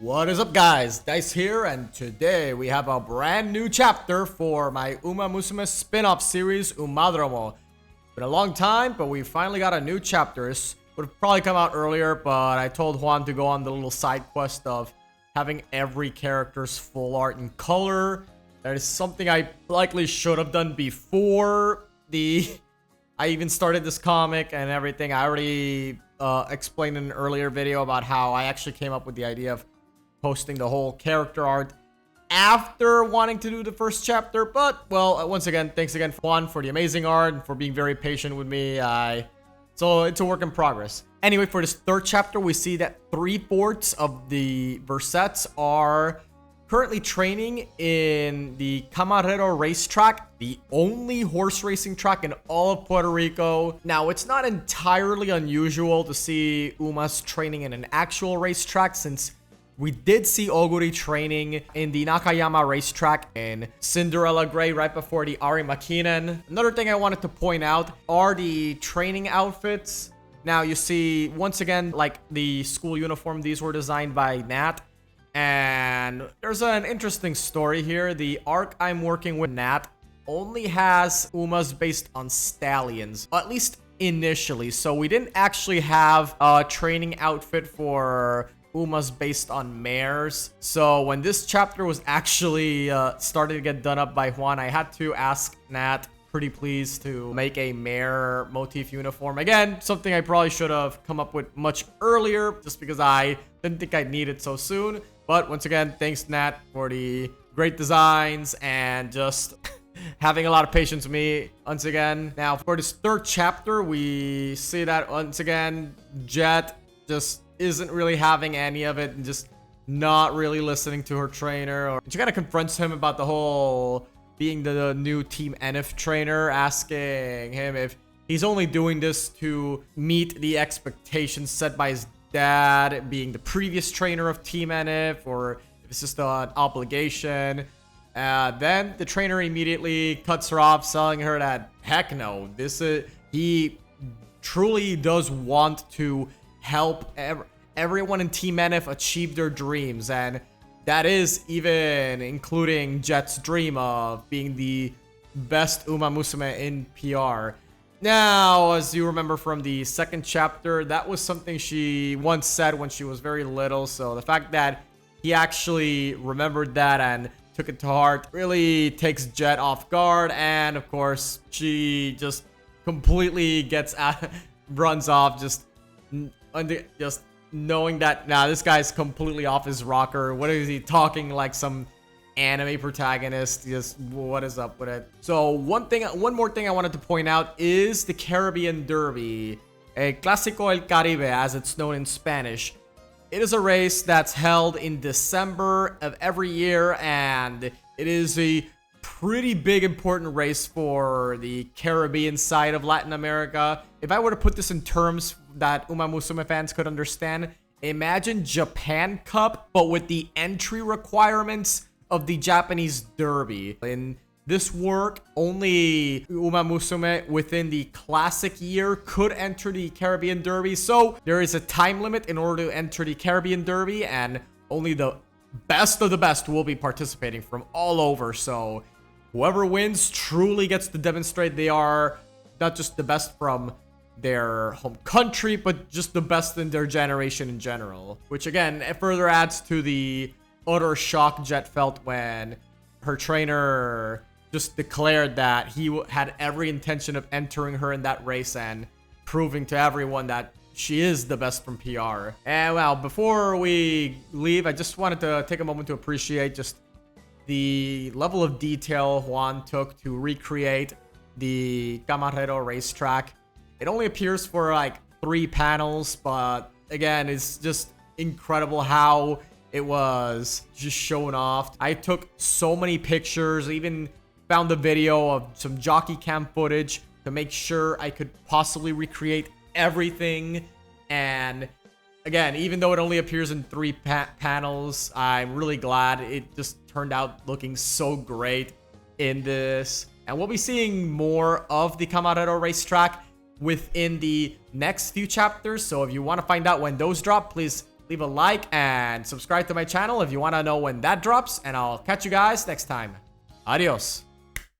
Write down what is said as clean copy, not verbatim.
What is up, guys? Dice here, and today we have a brand new chapter for my Umamusume spin-off series, Umádromo. It's been a long time, but we finally got a new chapter. This would have probably come out earlier, but I told Juan to go on the little side quest of having every character's full art in color. That is something I likely should have done before I even started this comic and everything. I already explained in an earlier video about how I actually came up with the idea of posting the whole character art after wanting to do the first chapter. But, well, once again, thanks again, Juan, for the amazing art and for being very patient with me. So it's a work in progress. Anyway, for this third chapter, we see that 3/4 of the Versets are currently training in the Camarero racetrack, the only horse racing track in all of Puerto Rico. Now, it's not entirely unusual to see Umas training in an actual racetrack, since we did see Oguri training in the Nakayama racetrack in Cinderella Gray right before the Ari Makinen. Another thing I wanted to point out are the training outfits. Now, you see, once again, like the school uniform, these were designed by Nat. And there's an interesting story here. The arc I'm working with, Nat, only has Umas based on stallions, at least initially. So we didn't actually have a training outfit for Umas based on mares. So when this chapter was actually starting to get done up by Juan, I had to ask Nat, pretty please, to make a mare motif uniform. Again, something I probably should have come up with much earlier, just because I didn't think I'd need it so soon. But once again, thanks, Nat, for the great designs and just having a lot of patience with me once again. Now, for this third chapter, we see that once again, Jet just isn't really having any of it and just not really listening to her trainer. Or she kind of confronts him about the whole being the new Team NF trainer, asking him if he's only doing this to meet the expectations set by his dad, being the previous trainer of Team NF, or if it's just an obligation. Then the trainer immediately cuts her off, telling her that, heck no, he truly does want to help everyone in Team NF achieve their dreams, and that is even including Jet's dream of being the best Umamusume in PR. Now, as you remember from the second chapter, that was something she once said when she was very little, so the fact that he actually remembered that and took it to heart really takes Jet off guard, and of course, she just completely gets out, runs off, just knowing that, nah, this guy's completely off his rocker. What is he talking like some anime protagonist? Just what is up with it? So one more thing I wanted to point out is the Caribbean Derby, a Clásico El Caribe as it's known in Spanish. It is a race that's held in December of every year, and it is a pretty big important race for the Caribbean side of Latin America. If I were to put this in terms that Umamusume fans could understand, imagine Japan Cup, but with the entry requirements of the Japanese Derby. In this work, only Umamusume within the classic year could enter the Caribbean Derby, so there is a time limit in order to enter the Caribbean Derby, and only the best of the best will be participating from all over. So whoever wins truly gets to demonstrate they are not just the best from their home country, but just the best in their generation in general. Which again, it further adds to the utter shock Jet felt when her trainer just declared that he had every intention of entering her in that race and proving to everyone that she is the best from PR. And well, before we leave, I just wanted to take a moment to appreciate just the level of detail Juan took to recreate the Camarero racetrack. It only appears for like 3 panels, but again, it's just incredible how it was just shown off. I took so many pictures, even found the video of some jockey cam footage to make sure I could possibly recreate everything. And again, even though it only appears in 3 panels, I'm really glad it just turned out looking so great in this. And we'll be seeing more of the Camarero racetrack within the next few chapters. So if you want to find out when those drop, please leave a like and subscribe to my channel if you want to know when that drops. And I'll catch you guys next time. Adios.